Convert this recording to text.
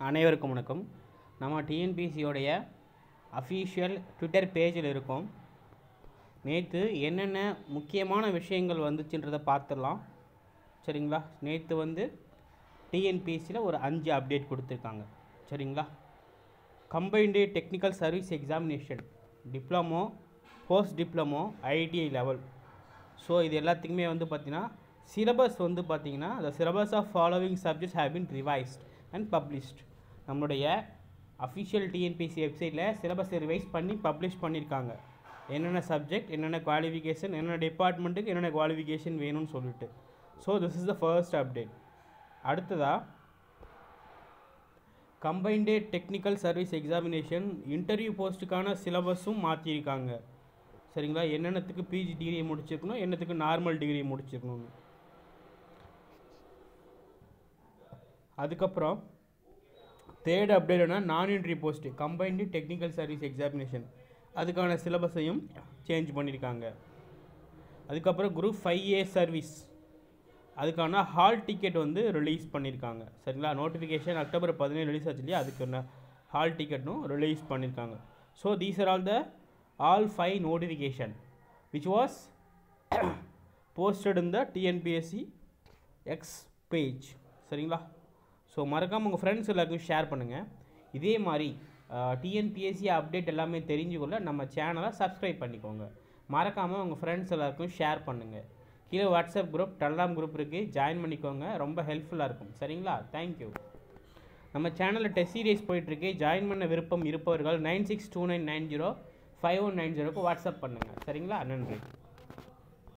அனைவருக்கும் வணக்கம். நம்ம டிஎன்பிசியோடைய அஃபீஷியல் ட்விட்டர் பேஜில் இருக்கோம். நேற்று என்னென்ன முக்கியமான விஷயங்கள் வந்துச்சுன்றதை பார்த்துடலாம். சரிங்களா? நேற்று டிஎன்பிசியில் ஒரு 5 அப்டேட் கொடுத்துருக்காங்க. சரிங்களா? Combined technical service examination, diploma, post diploma, ITI level. So இது எல்லாத்துக்குமே பார்த்திங்கன்னா சிலபஸ் பார்த்திங்கன்னா the syllabus of following subjects have been revised and published. நம்மளுடைய அஃபிஷியல் டிஎன்பிசி வெப்சைட்டில் சிலபஸை ரிவைஸ் பண்ணி பப்ளிஷ் பண்ணியிருக்காங்க. என்னென்ன சப்ஜெக்ட், என்னென்ன குவாலிஃபிகேஷன், என்னென்ன டிபார்ட்மெண்ட்டுக்கு என்னென்ன குவாலிஃபிகேஷன் வேணும்னு சொல்லிட்டு. So this is the first update. அடுத்ததாக combined technical service examination interview போஸ்ட்டுக்கான சிலபஸும் மாற்றியிருக்காங்க. சரிங்களா? என்னென்னத்துக்கு பிஜி டிகிரி முடிச்சிருக்கணும், என்னத்துக்கு நார்மல் டிகிரி முடிச்சிருக்கணும். அதுக்கப்புறம் தேர்ட் அப்டேட்னா நான் entry post combined technical service examination அதுக்கான சிலபஸையும் சேஞ்ச் பண்ணியிருக்காங்க. அதுக்கப்புறம் குரூப் 5A சர்வீஸ் அதுக்கான ஹால் டிக்கெட் ரிலீஸ் பண்ணியிருக்காங்க. சரிங்களா? நோட்டிஃபிகேஷன் அக்டோபர் 17 ரிலீஸ் ஆச்சு இல்லையா, அதுக்கான ஹால் டிக்கெட்டும் ரிலீஸ் பண்ணியிருக்காங்க. So these are all 5 notification which was posted in the TNPSC X page. சரிங்களா? ஸோ மறக்காமல் உங்கள் ஃப்ரெண்ட்ஸ் எல்லாருக்கும் ஷேர் பண்ணுங்கள். இதே மாதிரி டிஎன்பிஎஸ்சி அப்டேட் எல்லாமே தெரிஞ்சுக்கொள்ள நம்ம சேனலை சப்ஸ்கிரைப் பண்ணிக்கோங்க. மறக்காமல் உங்கள் ஃப்ரெண்ட்ஸ் எல்லாருக்கும் ஷேர் பண்ணுங்கள். கீழே வாட்ஸ்அப் குரூப், டெலகிராம் குரூப் இருக்குது, ஜாயின் பண்ணிக்கோங்க. ரொம்ப ஹெல்ப்ஃபுல்லாக இருக்கும். சரிங்களா? தேங்க்யூ. நம்ம சேனலில் டெஸ்ட் சீரிஸ் போயிட்டுருக்கு. ஜாயின் பண்ண விருப்பம் இருப்பவர்கள் 9629905190க்கு வாட்ஸ்அப் பண்ணுங்கள். சரிங்களா? நன்றி.